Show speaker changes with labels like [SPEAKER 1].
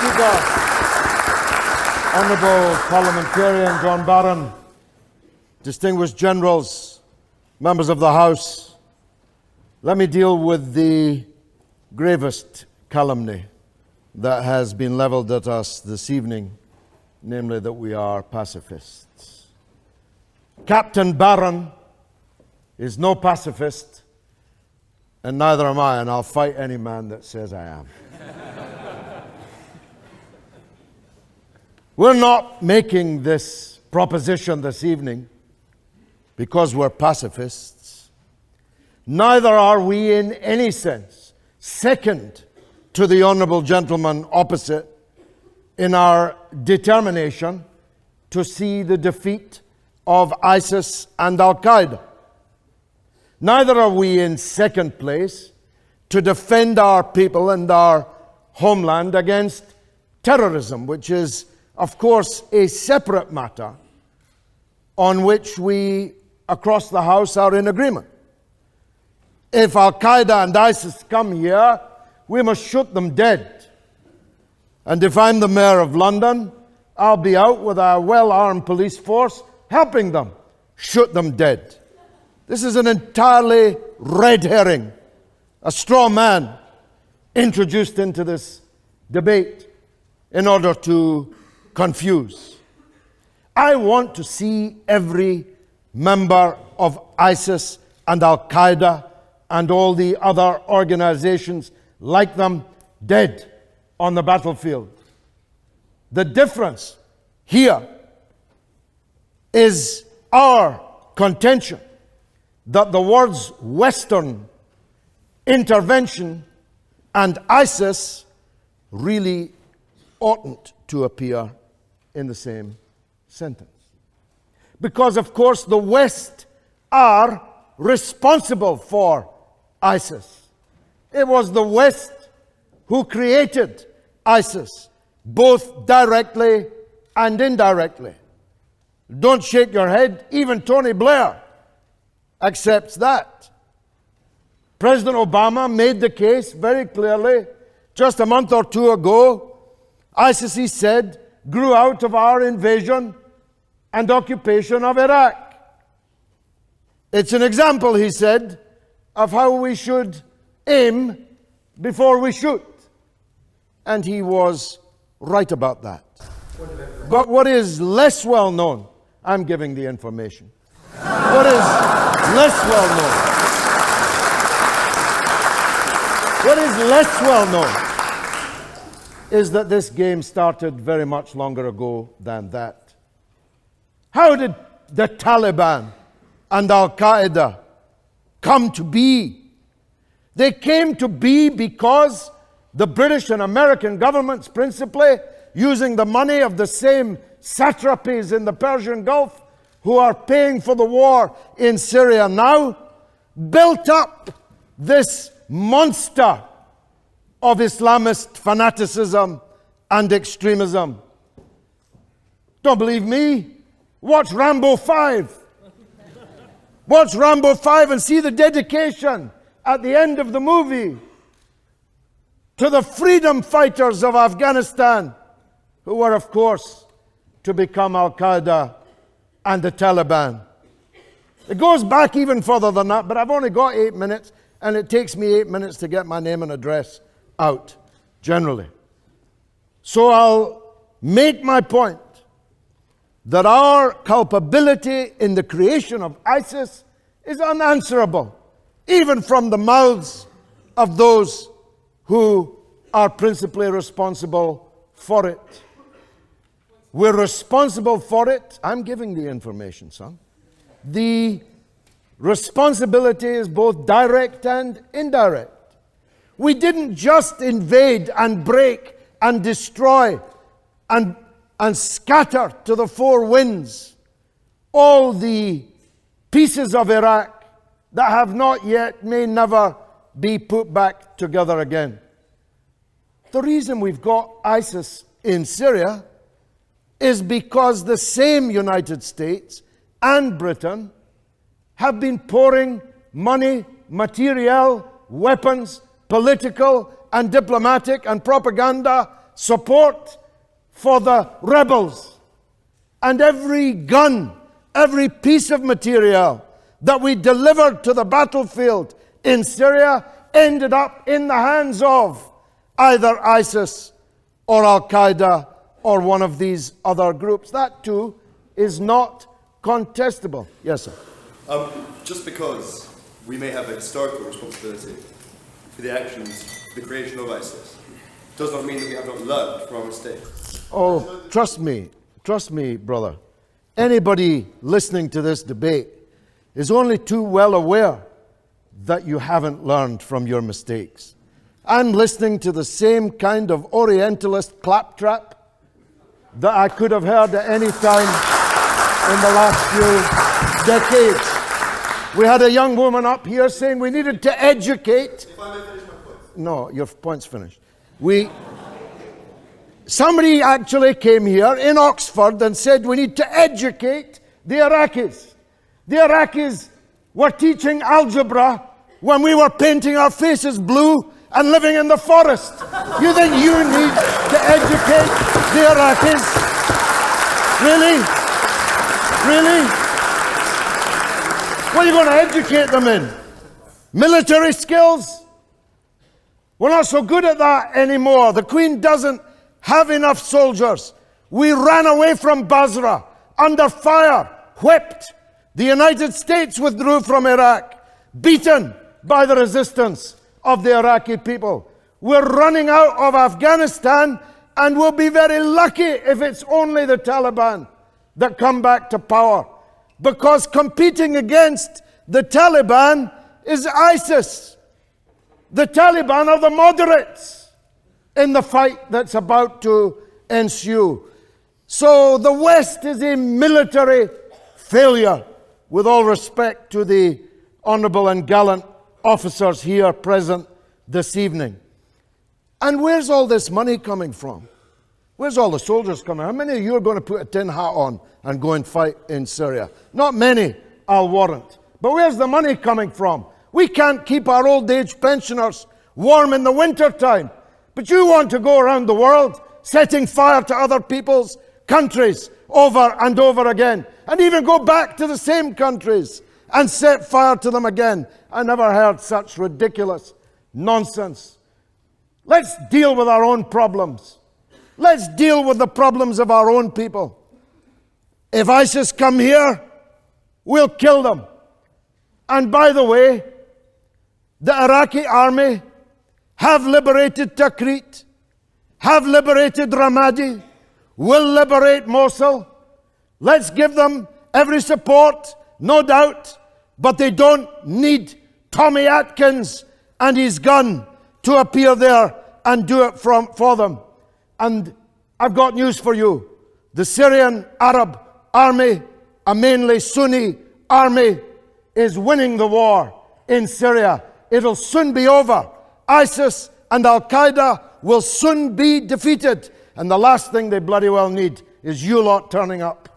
[SPEAKER 1] Speaker, Honourable Parliamentarian John Barron, distinguished generals, members of the House, let me deal with the gravest calumny that has been levelled at us this evening, namely that we are pacifists. Captain Barron is no pacifist, and neither am I, and I'll fight any man that says I am. We're not making this proposition this evening because we're pacifists. Neither are we in any sense second to the honourable gentleman opposite in our determination to see the defeat of ISIS and Al-Qaeda. Neither are we in second place to defend our people and our homeland against terrorism, which is, of course, a separate matter on which we, across the House, are in agreement. If Al-Qaeda and ISIS come here, we must shoot them dead. And if I'm the Mayor of London, I'll be out with a well-armed police force helping them shoot them dead. This is an entirely red herring, a straw man introduced into this debate in order to confuse. I want to see every member of ISIS and Al-Qaeda and all the other organizations like them dead on the battlefield. The difference here is our contention that the words Western intervention and ISIS really oughtn't to appear in the same sentence. Because, of course, the West are responsible for ISIS. It was the West who created ISIS, both directly and indirectly. Don't shake your head. Even Tony Blair accepts that. President Obama made the case very clearly just a month or two ago. ISIS, he said, grew out of our invasion and occupation of Iraq. It's an example, he said, of how we should aim before we shoot. And he was right about that. But what is less well known, I'm giving the information. What is less well known? What is less well known is that this game started very much longer ago than that. How did the Taliban and Al-Qaeda come to be? They came to be because the British and American governments, principally using the money of the same satrapies in the Persian Gulf who are paying for the war in Syria now, built up this monster of Islamist fanaticism and extremism. Don't believe me? Watch Rambo 5. Watch Rambo 5 and see the dedication at the end of the movie to the freedom fighters of Afghanistan, who were, of course, to become Al-Qaeda and the Taliban. It goes back even further than that, but I've only got 8 minutes, and it takes me 8 minutes to get my name and address out, generally. So I'll make my point that our culpability in the creation of ISIS is unanswerable, even from the mouths of those who are principally responsible for it. We're responsible for it. I'm giving the information, son. The responsibility is both direct and indirect. We didn't just invade and break and destroy and scatter to the four winds all the pieces of Iraq that have not yet, may never be put back together again. The reason we've got ISIS in Syria is because the same United States and Britain have been pouring money, material, weapons, political and diplomatic and propaganda support for the rebels. And every gun, every piece of material that we delivered to the battlefield in Syria ended up in the hands of either ISIS or Al-Qaeda or one of these other groups. That too is not contestable. Yes, sir.
[SPEAKER 2] Just because we may have a historical responsibility for the actions, the creation of ISIS, does not mean that we have not learned from our mistakes.
[SPEAKER 1] Oh, trust me, brother. Anybody listening to this debate is only too well aware that you haven't learned from your mistakes. I'm listening to the same kind of Orientalist claptrap that I could have heard at any time in the last few decades. We had a young woman up here saying we needed to educate.
[SPEAKER 2] If I may finish my point.
[SPEAKER 1] No, your point's finished. Somebody actually came here in Oxford and said we need to educate the Iraqis. The Iraqis were teaching algebra when we were painting our faces blue and living in the forest. You think you need to educate the Iraqis? Really? Really? What are you going to educate them in? Military skills? We're not so good at that anymore. The Queen doesn't have enough soldiers. We ran away from Basra under fire, whipped. The United States withdrew from Iraq, beaten by the resistance of the Iraqi people. We're running out of Afghanistan, and we'll be very lucky if it's only the Taliban that come back to power. Because competing against the Taliban is ISIS. The Taliban are the moderates in the fight that's about to ensue. So the West is a military failure, with all respect to the honourable and gallant officers here present this evening. And where's all this money coming from? Where's all the soldiers coming? How many of you are going to put a tin hat on and go and fight in Syria? Not many, I'll warrant. But where's the money coming from? We can't keep our old age pensioners warm in the winter time. But you want to go around the world setting fire to other people's countries over and over again, and even go back to the same countries and set fire to them again. I never heard such ridiculous nonsense. Let's deal with our own problems. Let's deal with the problems of our own people. If ISIS come here, we'll kill them. And by the way, the Iraqi army have liberated Tikrit, have liberated Ramadi, will liberate Mosul. Let's give them every support, no doubt, but they don't need Tommy Atkins and his gun to appear there and do it for them. And I've got news for you. The Syrian Arab army, a mainly Sunni army, is winning the war in Syria. It'll soon be over. ISIS and Al-Qaeda will soon be defeated. And the last thing they bloody well need is you lot turning up.